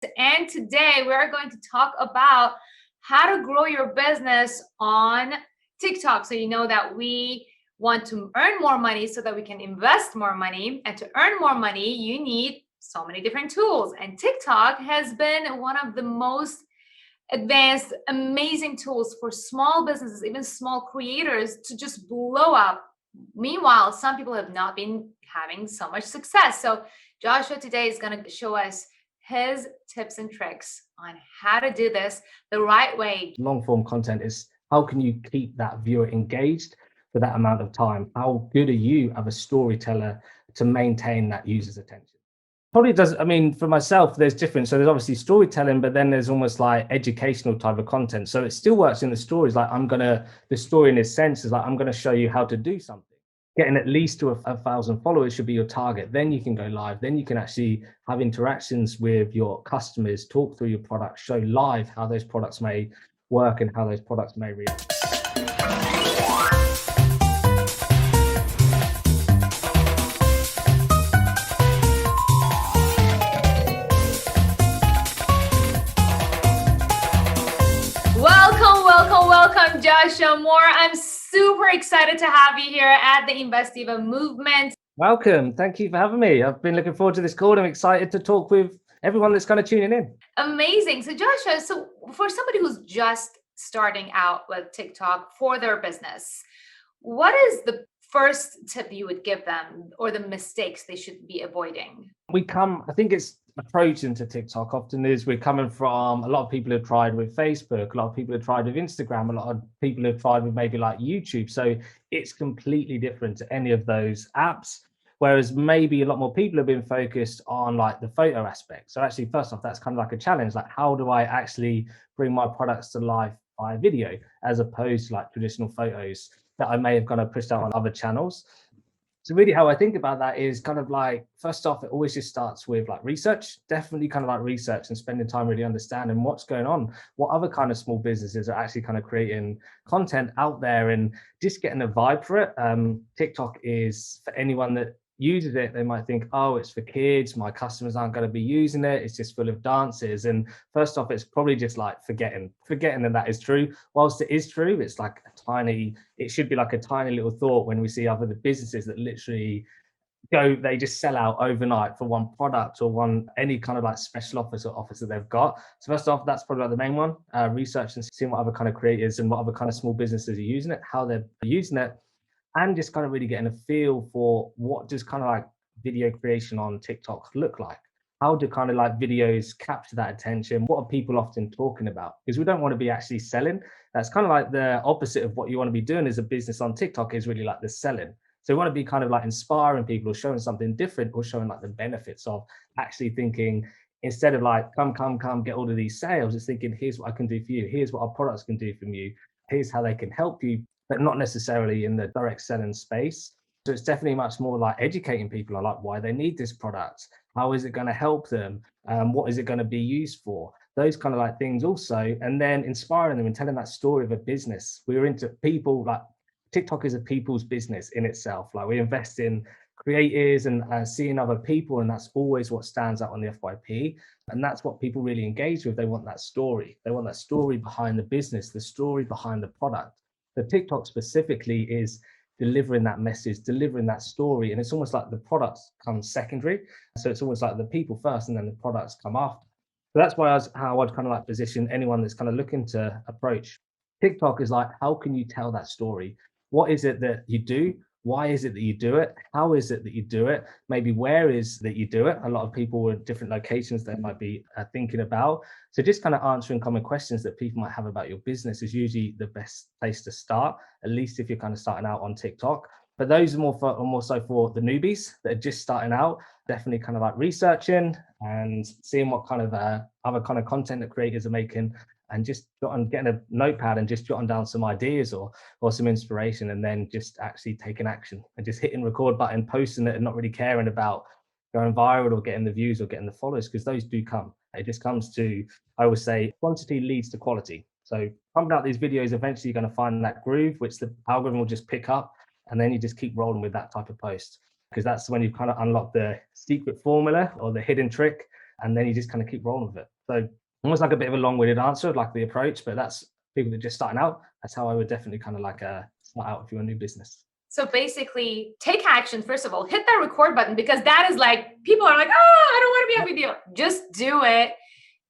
And today we're going to talk about how to grow your business on TikTok. So you know that we want to earn more money so that we can invest more money. And to earn more money, you need so many different tools. And TikTok has been one of the most advanced, amazing tools for small businesses, even small creators, to just blow up. Meanwhile, some people have not been having so much success. So Joshua today is going to show us his tips and tricks on how to do this the right way. Long form content is how can you keep that viewer engaged for that amount of time? How good are you as a storyteller to maintain that user's attention? Probably does. I mean, for myself, there's different. So there's obviously storytelling, but then there's almost like educational type of content. So it still works in the stories. Like the story in its sense is like, I'm going to show you how to do something. Getting at least to a 1,000 followers should be your target. Then you can go live. Then you can actually have interactions with your customers, talk through your products, show live how those products may work and how those products may react. Welcome, Joshua Moore. I'm super excited to have you here at the Invest Diva movement. Welcome. Thank you for having me. I've been looking forward to this call. I'm excited to talk with everyone that's kind of tuning in. Amazing. So Joshua, for somebody who's just starting out with TikTok for their business, what is the first tip you would give them or the mistakes they should be avoiding? I think it's approach into TikTok often is we're coming from a lot of people have tried with Facebook, a lot of people have tried with Instagram, a lot of people have tried with maybe like YouTube. So it's completely different to any of those apps. Whereas maybe a lot more people have been focused on like the photo aspect. So actually, first off, that's kind of like a challenge. Like, how do I actually bring my products to life via video as opposed to like traditional photos that I may have kind of pushed out on other channels? So really how I think about that is kind of like, first off, it always just starts with like research, definitely kind of like research and spending time really understanding what's going on, what other kind of small businesses are actually kind of creating content out there and just getting a vibe for it. TikTok is for anyone that uses it, they might think, oh, it's for kids, my customers aren't going to be using it, it's just full of dances. And first off, it's probably just like forgetting that is true. Whilst it is true, it's like it should be like a tiny little thought when we see other businesses that literally they just sell out overnight for one product or any kind of like special offers that they've got. So first off, that's probably like the main one. Research and seeing what other kind of creators and what other kind of small businesses are using it, how they're using it, and just kind of really getting a feel for what does kind of like video creation on TikTok look like. How do kind of like videos capture that attention? What are people often talking about? Because we don't want to be actually selling. That's kind of like the opposite of what you want to be doing as a business on TikTok is really like the selling. So we want to be kind of like inspiring people or showing something different or showing like the benefits of actually thinking, instead of like, come, get all of these sales, it's thinking, here's what I can do for you. Here's what our products can do for you. Here's how they can help you, but not necessarily in the direct selling space. So it's definitely much more like educating people on like why they need this product. How is it going to help them? What is it going to be used for? Those kind of like things also. And then inspiring them and telling that story of a business. We're into people, like TikTok is a people's business in itself. Like we invest in creators and seeing other people, and that's always what stands out on the FYP. And that's what people really engage with. They want that story. They want that story behind the business, the story behind the product. The TikTok specifically is delivering that message, delivering that story. And it's almost like the products come secondary. So it's almost like the people first and then the products come after. So that's how I'd kind of like position anyone that's kind of looking to approach TikTok is like, how can you tell that story? What is it that you do? Why is it that you do it? How is it that you do it? Maybe where is that you do it? A lot of people with different locations they might be thinking about. So just kind of answering common questions that people might have about your business is usually the best place to start, at least if you're kind of starting out on TikTok. But those are more so for the newbies that are just starting out, definitely kind of like researching and seeing what kind of other kind of content that creators are making, and just getting a notepad and just jotting down some ideas or some inspiration, and then just actually taking action and just hitting record button, posting it, and not really caring about going viral or getting the views or getting the followers, because those do come. It just comes to, I always say, quantity leads to quality. So pumping out these videos, eventually you're going to find that groove, which the algorithm will just pick up, and then you just keep rolling with that type of post, because that's when you've kind of unlocked the secret formula or the hidden trick and then you just kind of keep rolling with it. So almost like a bit of a long-winded answer of like the approach, but that's people that are just starting out. That's how I would definitely kind of like start out if you're a new business. So basically, take action. First of all, hit that record button, because that is like, people are like, oh, I don't want to be a video. Just do it.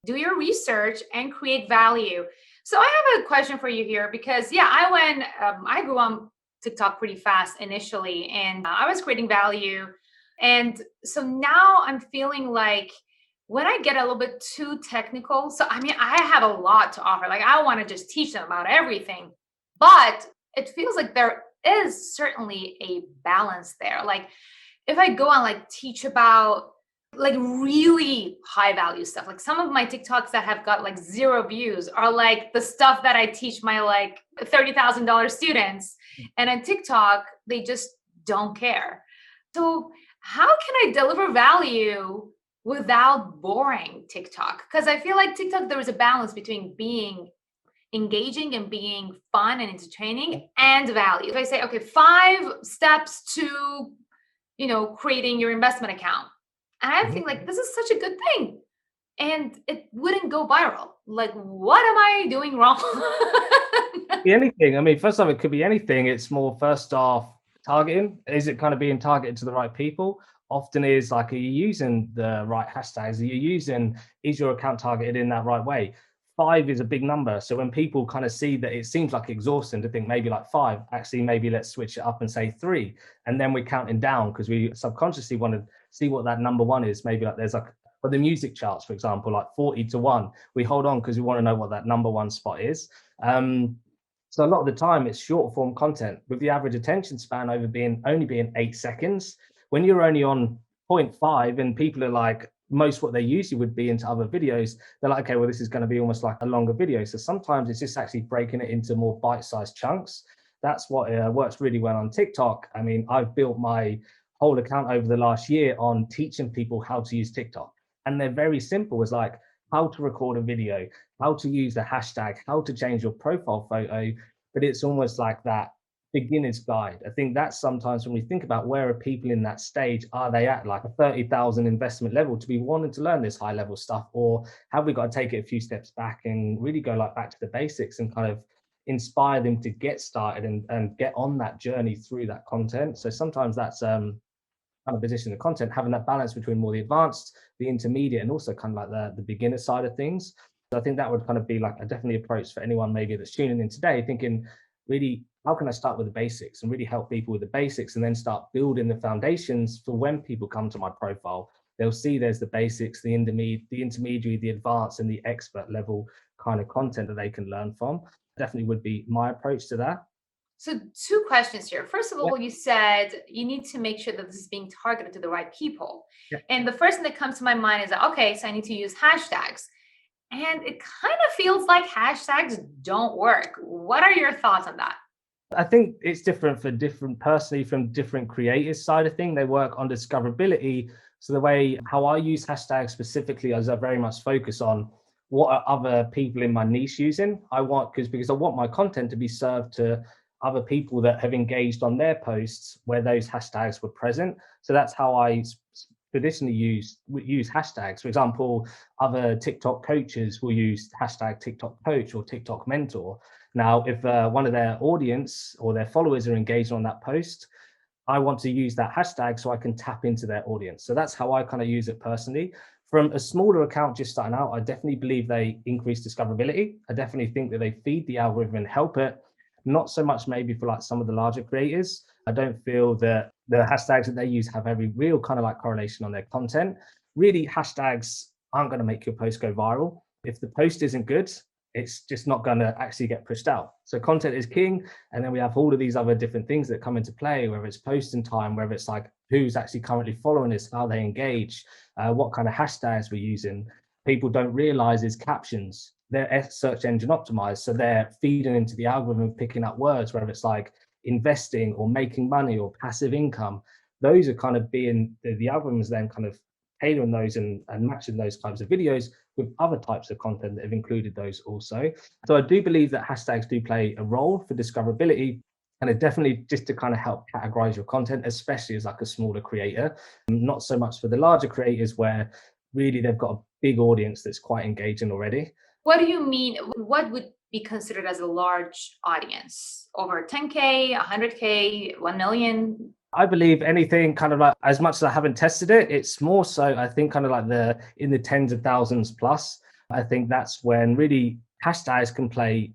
Do your research and create value. So I have a question for you here, because yeah, I grew on TikTok pretty fast initially, and I was creating value. And so now I'm feeling like when I get a little bit too technical, so I mean, I have a lot to offer. Like, I want to just teach them about everything, but it feels like there is certainly a balance there. Like, if I go and like teach about like really high value stuff, like some of my TikToks that have got like 0 views are like the stuff that I teach my like $30,000 students. And on TikTok, they just don't care. So how can I deliver value without boring TikTok? Because I feel like TikTok, there is a balance between being engaging and being fun and entertaining and value. If I say, okay, 5 steps to, creating your investment account. And I think like, this is such a good thing. And it wouldn't go viral. Like, what am I doing wrong? Be anything. I mean, first off, it could be anything. It's more first off targeting. Is it kind of being targeted to the right people? Often is like, are you using the right hashtags? Is your account targeted in that right way? 5 is a big number. So when people kind of see that it seems like exhausting to think maybe like 5, actually, maybe let's switch it up and say 3. And then we're counting down because we subconsciously want to see what that number 1 is. Maybe like there's like, for the music charts, for example, like 40 to 1, we hold on because we want to know what that number 1 spot is. So a lot of the time it's short form content with the average attention span only being 8 seconds. When you're only on 0.5 and people are like, most what they usually would be into other videos, they're like, okay, well, this is going to be almost like a longer video. So sometimes it's just actually breaking it into more bite-sized chunks. That's what works really well on TikTok. I mean, I've built my whole account over the last year on teaching people how to use TikTok. And they're very simple. It's like how to record a video, how to use the hashtag, how to change your profile photo. But it's almost like that beginner's guide. I think that's sometimes when we think about where are people in that stage, are they at like a 30,000 investment level to be wanting to learn this high level stuff, or have we got to take it a few steps back and really go like back to the basics and kind of inspire them to get started and get on that journey through that content. So sometimes that's kind of position the content, having that balance between more the advanced, the intermediate, and also kind of like the beginner side of things. So I think that would kind of be like a definitely approach for anyone maybe that's tuning in today, thinking really, how can I start with the basics and really help people with the basics and then start building the foundations for when people come to my profile, they'll see there's the basics, the intermediary, the advanced, and the expert level kind of content that they can learn from. Definitely would be my approach to that. So 2 questions here. First of all, you said you need to make sure that this is being targeted to the right people. Yeah. And the first thing that comes to my mind is that, okay, so I need to use hashtags. And it kind of feels like hashtags don't work. What are your thoughts on that? I think it's different for personally from different creators side of thing. They work on discoverability. So the way how I use hashtags specifically is I very much focus on what are other people in my niche using. Because I want my content to be served to other people that have engaged on their posts where those hashtags were present. So that's how I traditionally use hashtags. For example, other TikTok coaches will use hashtag TikTok coach or TikTok mentor. Now, if one of their audience or their followers are engaged on that post, I want to use that hashtag so I can tap into their audience. So that's how I kind of use it personally. From a smaller account just starting out, I definitely believe they increase discoverability. I definitely think that they feed the algorithm and help it. Not so much maybe for like some of the larger creators. I don't feel that the hashtags that they use have every real kind of like correlation on their content. Really, hashtags aren't going to make your post go viral. If the post isn't good, it's just not going to actually get pushed out. So content is king. And then we have all of these other different things that come into play, whether it's posting time, whether it's like who's actually currently following us, how they engage, what kind of hashtags we're using. People don't realize is captions. They're search engine optimized. So they're feeding into the algorithm, picking up words, whether it's like investing or making money or passive income. Those are kind of being, the algorithms then kind of tailoring those and matching those types of videos with other types of content that have included those also. So I do believe that hashtags do play a role for discoverability, and it definitely just to kind of help categorize your content, especially as like a smaller creator. Not so much for the larger creators where really they've got a big audience that's quite engaging already. What do you mean? What would be considered as a large audience? Over 10K, 100K, 1 million? I believe anything kind of like, as much as I haven't tested it, it's more so I think kind of like in the tens of thousands plus. I think that's when really hashtags can play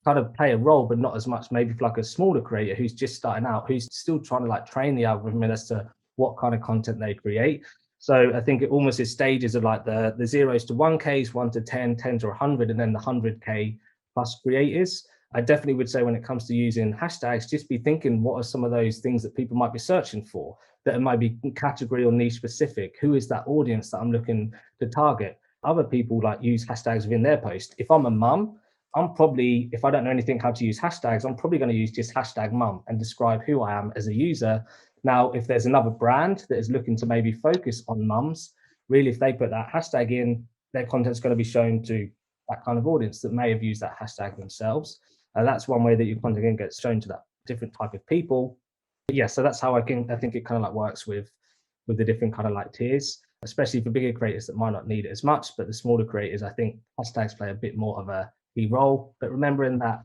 a role, but not as much maybe for like a smaller creator who's just starting out, who's still trying to like train the algorithm as to what kind of content they create. So I think it almost is stages of like the zeros to 1Ks, 1 to 10, 10 to 100, and then the 100K plus creators. I definitely would say when it comes to using hashtags, just be thinking what are some of those things that people might be searching for that might be category or niche specific. Who is that audience that I'm looking to target? Other people like use hashtags within their post. If I'm a mum, I'm probably, if I don't know anything how to use hashtags, I'm probably going to use just hashtag mum and describe who I am as a user. Now, if there's another brand that is looking to maybe focus on mums, really, if they put that hashtag in, their content's going to be shown to that kind of audience that may have used that hashtag themselves. That's one way that your content gets shown to that different type of people. But yeah, so that's how I think it kind of like works with the different kind of like tiers, especially for bigger creators that might not need it as much. But the smaller creators, I think hashtags play a bit more of a key role. But remembering that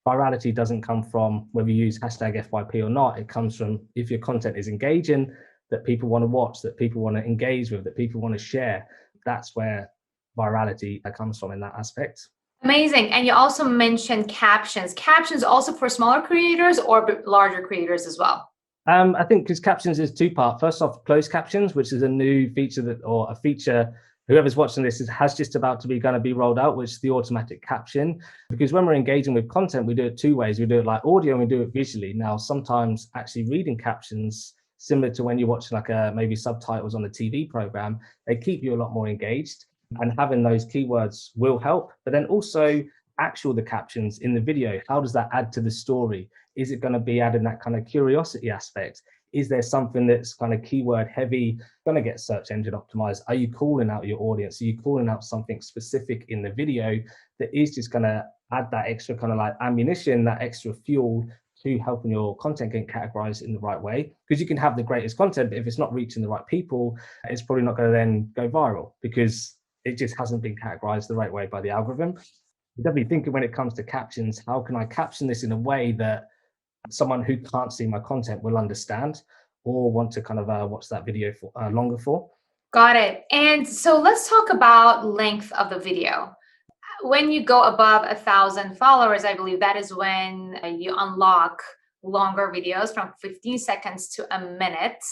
virality doesn't come from whether you use hashtag FYP or not. It comes from if your content is engaging, that people want to watch, that people want to engage with, that people want to share. That's where virality comes from in that aspect. Amazing. And you also mentioned captions. Captions also for smaller creators or larger creators as well? I think because captions is two-part. First off, closed captions, which is a new feature a feature whoever's watching this has just about to be going to be rolled out, which is the automatic caption. Because when we're engaging with content, we do it two ways. We do it like audio and we do it visually. Now, sometimes actually reading captions, similar to when you're watching like maybe subtitles on a TV program, they keep you a lot more engaged. And having those keywords will help. But then also the captions in the video, how does that add to the story? Is it going to be adding that kind of curiosity aspect? Is there something that's kind of keyword heavy, going to get search engine optimized? Are you calling out your audience? Are you calling out something specific in the video that is just going to add that extra kind of like ammunition, that extra fuel to helping your content get categorized in the right way? Because you can have the greatest content, but if it's not reaching the right people, it's probably not going to then go viral because it just hasn't been categorized the right way by the algorithm. Definitely thinking when it comes to captions, how can I caption this in a way that someone who can't see my content will understand or want to kind of watch that video for longer for? Got it. And so let's talk about length of the video. When you go above 1,000 followers, I believe that is when you unlock longer videos from 15 seconds to a minute.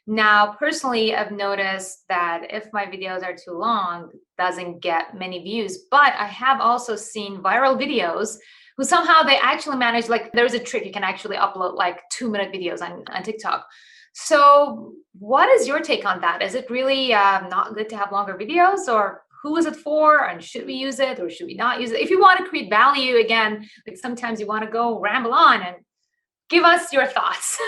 Now, personally, I've noticed that if my videos are too long, it doesn't get many views. But I have also seen viral videos who somehow they actually manage, like there's a trick, you can actually upload like 2-minute videos on TikTok. So what is your take on that? Is it really not good to have longer videos, or who is it for? And should we use it or should we not use it? If you want to create value, again, like sometimes you want to go ramble on and give us your thoughts.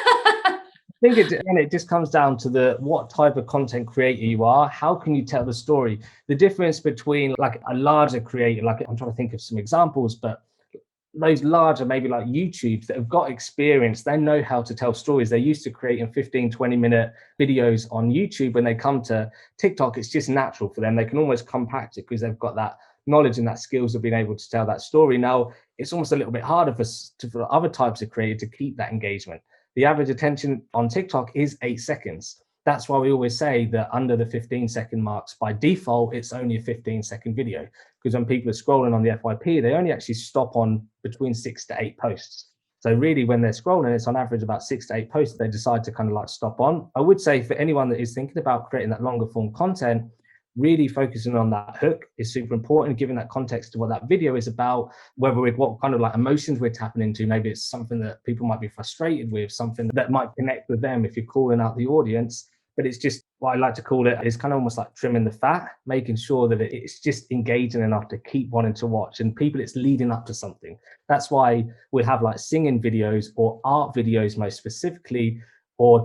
I think it just comes down to what type of content creator you are. How can you tell the story? The difference between like a larger creator, like I'm trying to think of some examples, but those larger, maybe like YouTube that have got experience, they know how to tell stories. They're used to creating 15, 20-minute videos on YouTube. When they come to TikTok, it's just natural for them. They can almost compact it because they've got that knowledge and that skills of being able to tell that story. Now, it's almost a little bit harder for other types of creators to keep that engagement. The average attention on TikTok is 8 seconds. That's why we always say that under the 15-second marks, by default, it's only a 15-second video. Because when people are scrolling on the FYP, they only actually stop on between 6 to 8 posts. So really, when they're scrolling, it's on average about 6 to 8 posts they decide to kind of like stop on. I would say for anyone that is thinking about creating that longer form content, really focusing on that hook is super important, giving that context to what that video is about, what kind of like emotions we're tapping into. Maybe it's something that people might be frustrated with, something that might connect with them if you're calling out the audience. But it's just what I like to call it is kind of almost like trimming the fat, making sure that it's just engaging enough to keep wanting to watch, and people, it's leading up to something. That's why we have like singing videos or art videos most specifically, or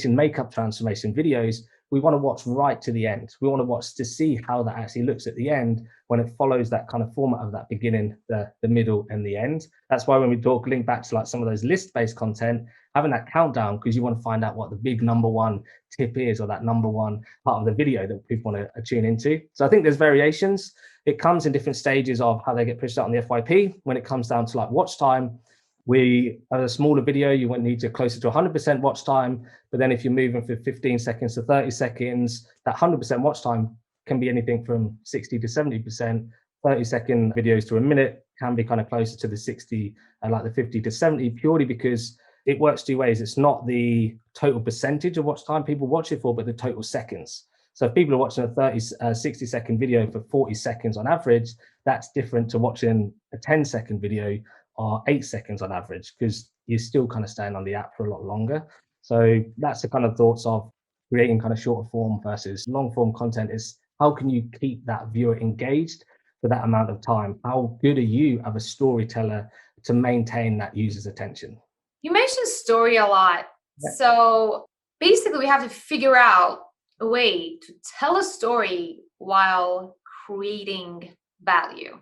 makeup transformation videos, we want to watch right to the end. We want to watch to see how that actually looks at the end when it follows that kind of format of that beginning, the middle, and the end. That's why when we link back to like some of those list-based content, having that countdown, because you want to find out what the big number one tip is, or that number one part of the video that people want to tune into. So I think there's variations. It comes in different stages of how they get pushed out on the FYP. When it comes down to like watch time, we have a smaller video, you won't need to closer to 100% watch time. But then if you're moving from 15 seconds to 30 seconds, that 100% watch time can be anything from 60 to 70%. 30-second videos to a minute can be kind of closer to the 60, like the 50 to 70, purely because it works two ways. It's not the total percentage of watch time people watch it for, but the total seconds. So if people are watching a 60-second video for 40 seconds on average, that's different to watching a 10-second video or 8 seconds on average, because you're still kind of staying on the app for a lot longer. So that's the kind of thoughts of creating kind of shorter form versus long form content, is how can you keep that viewer engaged for that amount of time? How good are you as a storyteller to maintain that user's attention? You mentioned story a lot. Yeah. So basically, we have to figure out a way to tell a story while creating value.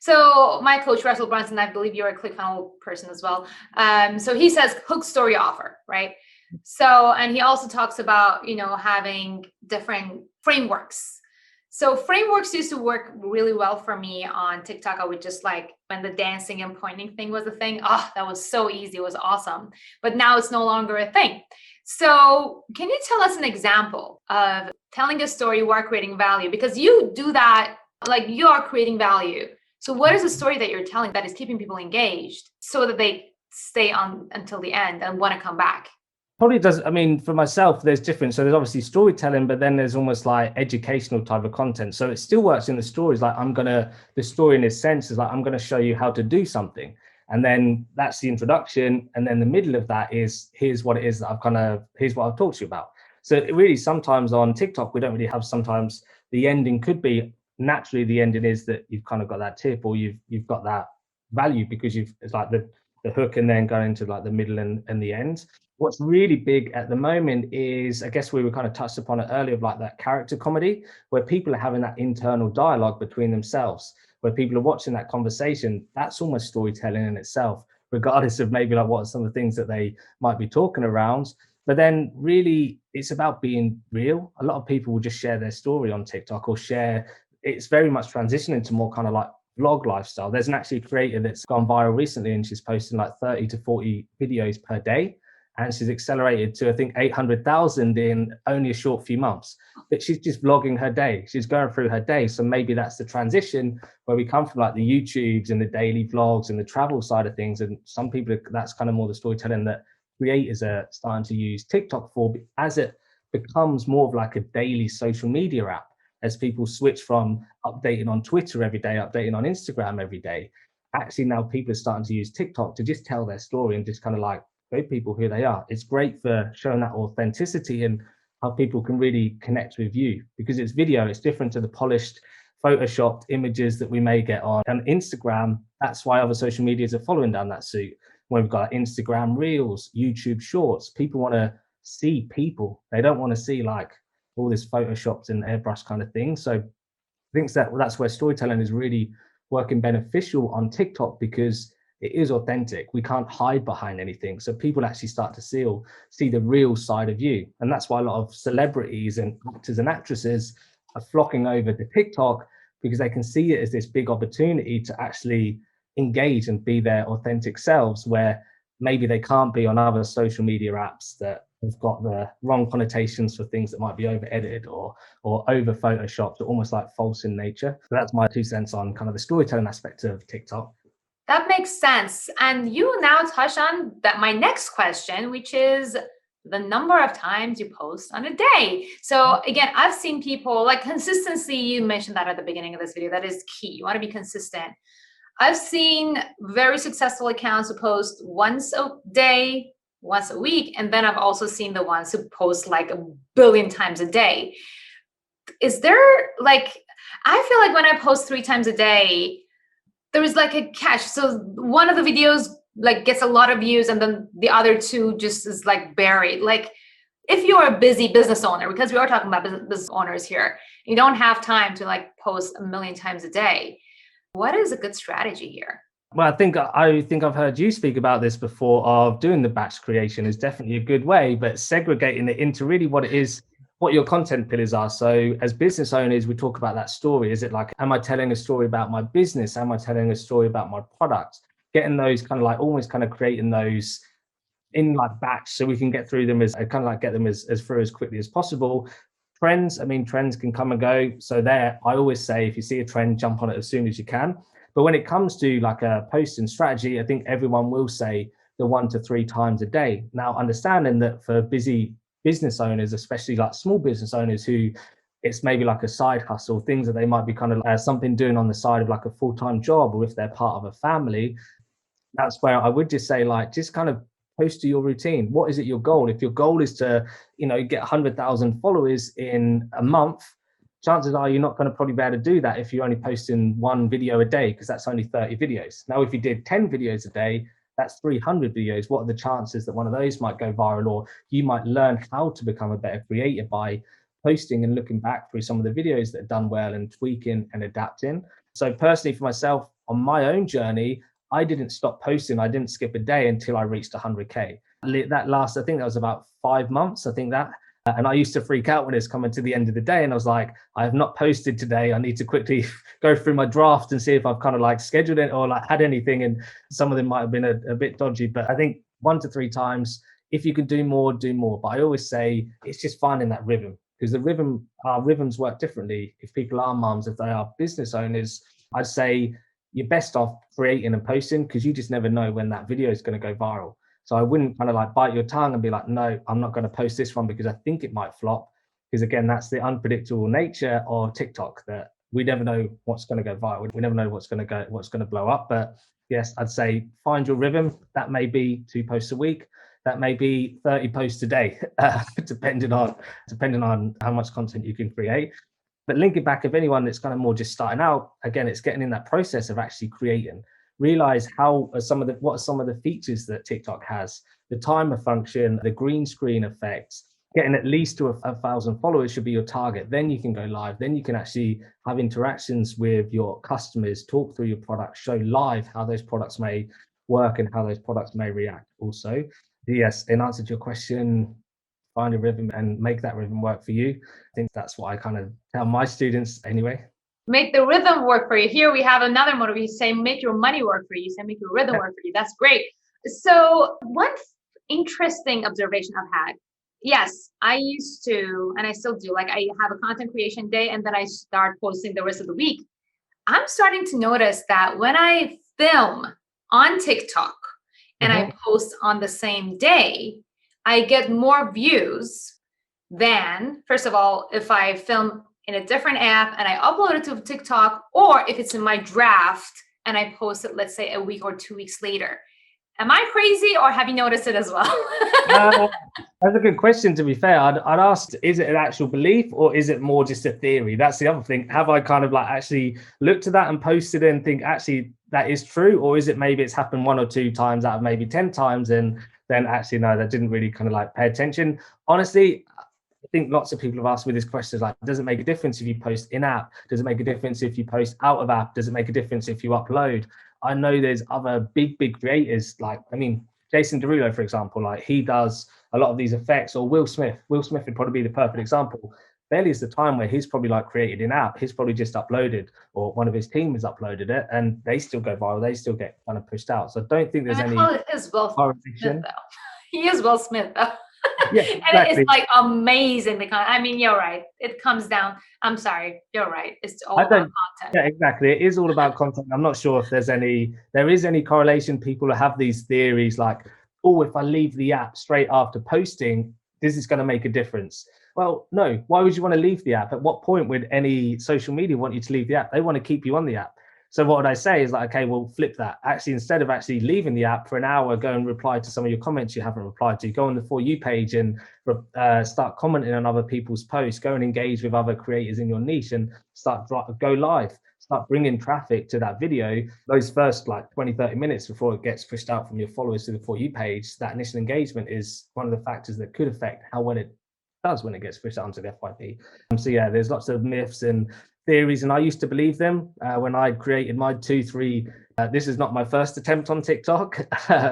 So my coach, Russell Brunson, I believe you're a ClickFunnels person as well. So he says hook, story, offer, right? So, and he also talks about, having different frameworks. So frameworks used to work really well for me on TikTok. I would just like, when the dancing and pointing thing was a thing, that was so easy. It was awesome. But now it's no longer a thing. So can you tell us an example of telling a story while creating value? Because you do that, like you are creating value. So what is the story that you're telling that is keeping people engaged so that they stay on until the end and want to come back? Probably does. I mean, for myself, there's different. So there's obviously storytelling, but then there's almost like educational type of content. So it still works in the stories. Like the story in its sense is like, I'm going to show you how to do something. And then that's the introduction. And then the middle of that is, here's what it is that here's what I've talked to you about. So it really, sometimes on TikTok, we don't really have, sometimes the ending could be, naturally the ending is that you've kind of got that tip, or you've got that value, because it's like the hook and then going into like the middle and the end. What's really big at the moment is, I guess we were kind of touched upon it earlier, of like that character comedy, where people are having that internal dialogue between themselves, where people are watching that conversation. That's almost storytelling in itself, regardless of maybe like what some of the things that they might be talking around. But then really it's about being real. A lot of people will just share their story on TikTok, or it's very much transitioning to more kind of like vlog lifestyle. There's an actually creator that's gone viral recently, and she's posting like 30 to 40 videos per day. And she's accelerated to, I think, 800,000 in only a short few months. But she's just vlogging her day. She's going through her day. So maybe that's the transition where we come from, like the YouTubes and the daily vlogs and the travel side of things. And some people, that's kind of more the storytelling that creators are starting to use TikTok for, as it becomes more of like a daily social media app, as people switch from updating on Twitter every day, updating on Instagram every day. Actually, now people are starting to use TikTok to just tell their story and just kind of like show people who they are. It's great for showing that authenticity and how people can really connect with you, because it's video. It's different to the polished, photoshopped images that we may get on Instagram. That's why other social medias are following down that suit. When we've got Instagram Reels, YouTube Shorts, people want to see people. They don't want to see like all this photoshopped and airbrush kind of thing. So I think that's where storytelling is really working beneficial on TikTok, because it is authentic. We can't hide behind anything. So people actually start to see the real side of you. And that's why a lot of celebrities and actors and actresses are flocking over to TikTok, because they can see it as this big opportunity to actually engage and be their authentic selves, where maybe they can't be on other social media apps that have got the wrong connotations for things that might be over edited or over photoshopped, or almost like false in nature. So that's my 2 cents on kind of the storytelling aspect of TikTok. That makes sense. And you now touch on that my next question, which is the number of times you post on a day. So again, I've seen people like consistency. You mentioned that at the beginning of this video. That is key. You want to be consistent. I've seen very successful accounts who post once a day, once a week. And then I've also seen the ones who post like a billion times a day. Is there like, I feel like when I post 3 times a day, there is like a catch. So one of the videos like gets a lot of views, and then the other 2 just is like buried. Like, if you're a busy business owner, because we are talking about business owners here, you don't have time to like post a million times a day. What is a good strategy here? Well, I think I've heard you speak about this before, of doing the batch creation is definitely a good way, but segregating it into really what it is, what your content pillars are. So as business owners, we talk about that story. Is it like, am I telling a story about my business? Am I telling a story about my product? Getting those kind of like almost kind of creating those in like batch so we can get through them as kind of like get them as through as quickly as possible. Trends, I mean, trends can come and go. So there, I always say, if you see a trend, jump on it as soon as you can. But when it comes to like a posting strategy, I think everyone will say the 1 to 3 times a day. Now, understanding that for busy business owners, especially like small business owners who it's maybe like a side hustle, things that they might be kind of something doing on the side of like a full-time job, or if they're part of a family, that's where I would just say, like, just kind of post to your routine. What is it your goal? If your goal is to, get 100,000 followers in a month, chances are you're not going to probably be able to do that if you're only posting 1 video a day, because that's only 30 videos. Now, if you did 10 videos a day, that's 300 videos. What are the chances that one of those might go viral, or you might learn how to become a better creator by posting and looking back through some of the videos that are done well and tweaking and adapting? So personally, for myself, on my own journey, I didn't stop posting. I didn't skip a day until I reached 100K. That last, I think that was about 5 months. I think that. And I used to freak out when it's coming to the end of the day. And I was like, I have not posted today. I need to quickly go through my draft and see if I've kind of like scheduled it or like had anything. And some of them might have been a bit dodgy. But I think 1 to 3 times, if you can do more, do more. But I always say it's just finding that rhythm, because our rhythms work differently. If people are mums, if they are business owners, I'd say you're best off creating and posting, because you just never know when that video is going to go viral. So I wouldn't kind of like bite your tongue and be like, no, I'm not going to post this one because I think it might flop. Because again, that's the unpredictable nature of TikTok, that we never know what's going to go viral. We never know what's going to blow up. But yes, I'd say find your rhythm. That may be 2 posts a week. That may be 30 posts a day, depending on how much content you can create. But link it back, if anyone that's kind of more just starting out, again, it's getting in that process of actually creating. Realize what are some of the features that TikTok has, the timer function, the green screen effects. Getting at least to 1,000 followers should be your target. Then you can go live. Then you can actually have interactions with your customers, talk through your products, show live how those products may work and how those products may react. Also, yes, in answer to your question, find a rhythm and make that rhythm work for you. I think that's what I kind of tell my students anyway. Make the rhythm work for you. Here we have another motto. We say, make your money work for you. You say, make your rhythm work for you. That's great. So one interesting observation I've had. Yes, I used to, and I still do, like I have a content creation day and then I start posting the rest of the week. I'm starting to notice that when I film on TikTok and I post on the same day, I get more views than, first of all, if I film in a different app and I upload it to TikTok, or if it's in my draft and I post it, let's say a week or 2 weeks later. Am I crazy, or have you noticed it as well? That's a good question, to be fair. I'd ask, is it an actual belief or is it more just a theory? That's the other thing. Have I kind of like actually looked at that and posted it and think actually that is true? Or is it maybe it's happened 1 or 2 times out of maybe 10 times and then actually, no, that didn't really kind of like pay attention? Honestly, I think lots of people have asked me this question, like, does it make a difference if you post in-app? Does it make a difference if you post out of app? Does it make a difference if you upload? I know there's other big creators, like, I mean, Jason Derulo, for example, like he does a lot of these effects, or Will Smith. Will Smith would probably be the perfect example. Barely is the time where he's probably like created in app. He's probably just uploaded, or one of his team has uploaded it, and they still go viral. They still get kind of pushed out. So I don't think there's any correlation. He is Will Smith, though. Yeah, exactly. And it's like amazing. I mean, you're right. It comes down. I'm sorry. You're right. It's all about content. Yeah, exactly. It is all about content. I'm not sure if there is any correlation. People have these theories like, oh, if I leave the app straight after posting, this is going to make a difference. Well, no. Why would you want to leave the app? At what point would any social media want you to leave the app? They want to keep you on the app. So what would I say is like, okay, well, flip that. Actually, instead of actually leaving the app for an hour, go and reply to some of your comments you haven't replied to. Go on the For You page and start commenting on other people's posts. Go and engage with other creators in your niche and go live. start bringing traffic to that video, those first like 20-30 minutes before it gets pushed out from your followers to the For You page, that initial engagement is one of the factors that could affect how well it does when it gets pushed out onto the FYP. So yeah, there's lots of myths and theories, and I used to believe them when I created my 2-3. This is not my first attempt on TikTok,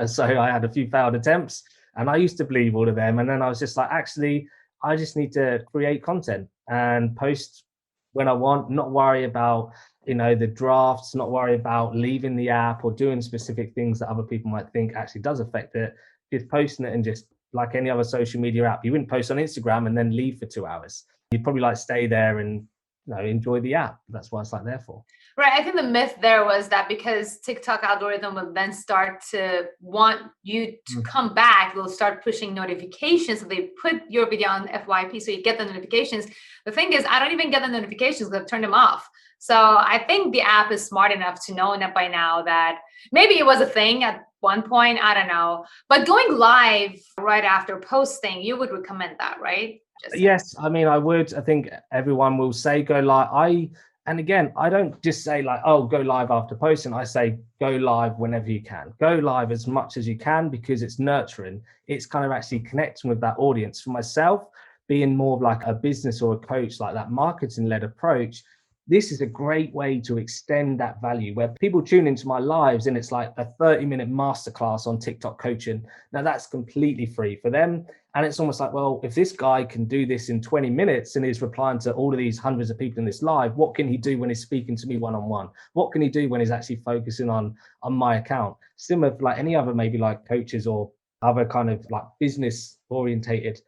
so I had a few failed attempts, and I used to believe all of them. And then I was just like, actually, I just need to create content and post when I want, not worry about the drafts, not worry about leaving the app or doing specific things that other people might think actually does affect it. Just posting it, and just like any other social media app, you wouldn't post on Instagram and then leave for 2 hours. You'd probably like stay there and enjoy the app. That's what it's like there for. Right. I think the myth there was that because TikTok algorithm will then start to want you to come back, they'll start pushing notifications. So they put your video on FYP so you get the notifications. The thing is, I don't even get the notifications because I've turned them off. So I think the app is smart enough to know that by now that maybe it was a thing at one point. I don't know. But going live right after posting, you would recommend that, right? Yes, I mean, I would. I think everyone will say go live. And again, I don't just say like, oh, go live after posting. I say go live whenever you can. Go live as much as you can, because it's nurturing. It's kind of actually connecting with that audience. For myself, being more of like a business or a coach, like that marketing-led approach, this is a great way to extend that value, where people tune into my lives and it's like a 30-minute masterclass on TikTok coaching. Now that's completely free for them. And it's almost like, well, if this guy can do this in 20 minutes and is replying to all of these hundreds of people in this live, what can he do when he's speaking to me one-on-one? What can he do when he's actually focusing on my account? Similar to like any other, maybe like coaches or other kind of like business orientated,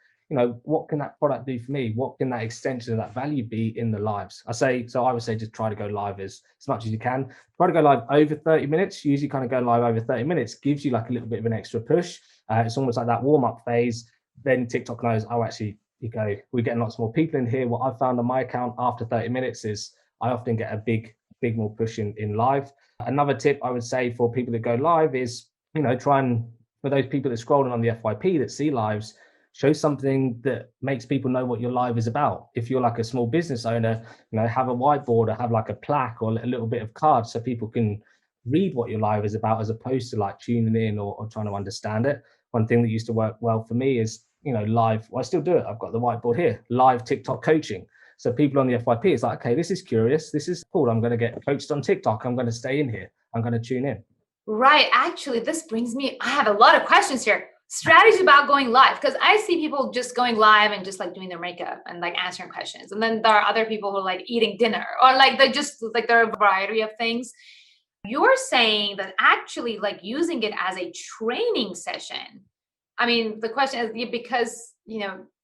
what can that product do for me? What can that extension of that value be in the lives? I would say just try to go live as much as you can. Try to go live over 30 minutes. Usually kind of go live over 30 minutes gives you like a little bit of an extra push. It's almost like that warm-up phase. Then TikTok knows, oh, actually, we're getting lots more people in here. What I've found on my account after 30 minutes is I often get a big more push in live. Another tip I would say for people that go live is, try and, for those people that are scrolling on the FYP that see lives, show something that makes people know what your live is about. If you're like a small business owner, have a whiteboard or have like a plaque or a little bit of card so people can read what your live is about, as opposed to like tuning in or trying to understand it. One thing that used to work well for me is, live, well, I still do it. I've got the whiteboard here, live TikTok coaching. So people on the FYP, it's like, okay, this is curious. This is cool. I'm going to get coached on TikTok. I'm going to stay in here. I'm going to tune in. Right. Actually, this brings me, I have a lot of questions here. Strategy about going live, because I see people just going live and just like doing their makeup and like answering questions. And then there are other people who are like eating dinner, or like they just like, there are a variety of things. You're saying that actually like using it as a training session. I mean, the question is because,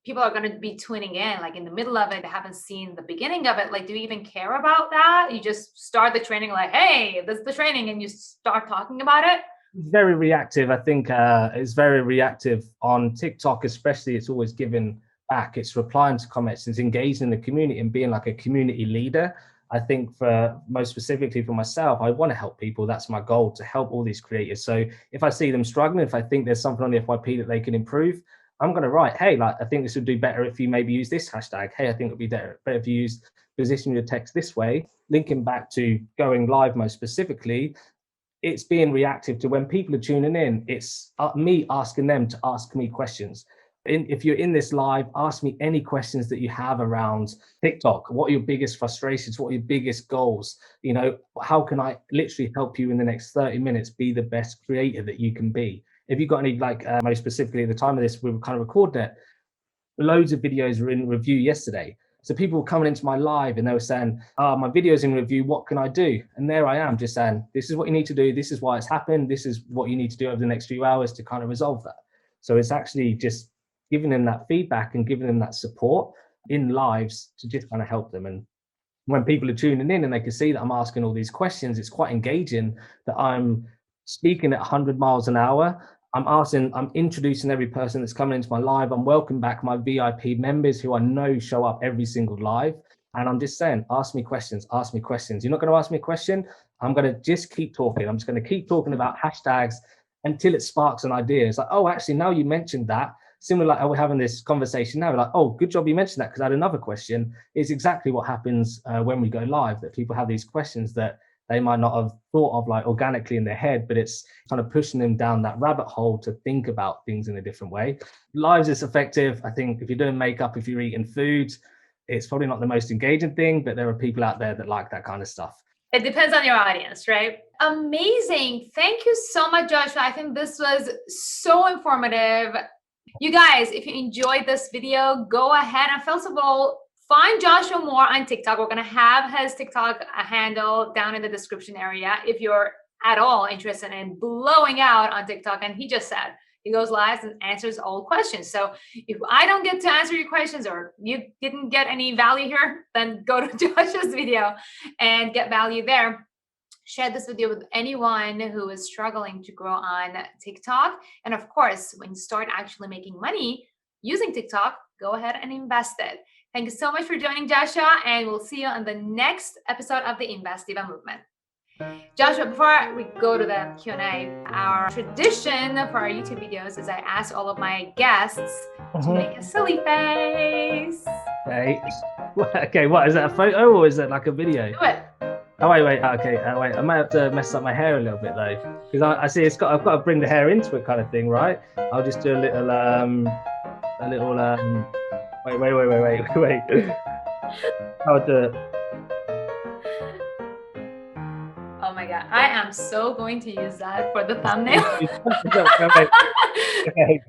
people are going to be tuning in like in the middle of it. They haven't seen the beginning of it. Like, do you even care about that? You just start the training like, hey, this is the training, and you start talking about it. Very reactive. I think it's very reactive on TikTok, especially. It's always giving back. It's replying to comments. It's engaging in the community and being like a community leader. I think for most specifically for myself, I want to help people. That's my goal, to help all these creators. So if I see them struggling, if I think there's something on the FYP that they can improve, I'm going to write, hey, like, I think this would do better if you maybe use this hashtag. Hey, I think it would be better if you use position your text this way, linking back to going live most specifically. It's being reactive to when people are tuning in. It's me asking them to ask me questions. If you're in this live, ask me any questions that you have around TikTok. What are your biggest frustrations? What are your biggest goals? How can I literally help you in the next 30 minutes be the best creator that you can be? If you've got any, like, most specifically at the time of this, we were kind of recording it, loads of videos were in review yesterday. So people were coming into my live and they were saying, oh, my video's in review, what can I do? And there I am just saying, this is what you need to do. This is why it's happened. This is what you need to do over the next few hours to kind of resolve that. So it's actually just giving them that feedback and giving them that support in lives to just kind of help them. And when people are tuning in and they can see that I'm asking all these questions, it's quite engaging that I'm speaking at 100 miles an hour. I'm introducing every person that's coming into my live. I'm welcoming back my VIP members who I know show up every single live. And I'm just saying, ask me questions, ask me questions. You're not going to ask me a question. I'm going to just keep talking. I'm just going to keep talking about hashtags until it sparks an idea. It's like, oh, actually, now you mentioned that, similar, like we're having this conversation now, we're like, oh, good job you mentioned that, because I had another question. It's exactly what happens when we go live, that people have these questions that they might not have thought of like organically in their head, but it's kind of pushing them down that rabbit hole to think about things in a different way. Lives is effective. I think if you're doing makeup, if you're eating food, it's probably not the most engaging thing, but there are people out there that like that kind of stuff. It depends on your audience, right? Amazing. Thank you so much, Joshua. I think this was so informative. You guys, if you enjoyed this video, go ahead and first of all, find Joshua more on TikTok. We're going to have his TikTok handle down in the description area if you're at all interested in blowing out on TikTok. And he just said he goes live and answers all questions. So if I don't get to answer your questions or you didn't get any value here, then go to Joshua's video and get value there. Share this video with anyone who is struggling to grow on TikTok. And of course, when you start actually making money using TikTok, go ahead and invest it. Thank you so much for joining, Joshua, and we'll see you on the next episode of the Invest Diva movement. Joshua, before we go to the Q&A, our tradition for our YouTube videos is I ask all of my guests to make a silly face. Okay, what is that, a photo or is that like a video? Do it. Oh wait, okay, wait. I might have to mess up my hair a little bit though, because I see I've got to bring the hair into it, kind of thing, right? I'll just do a little wait. I'll do it. Oh my God, I am so going to use that for the thumbnail. Okay.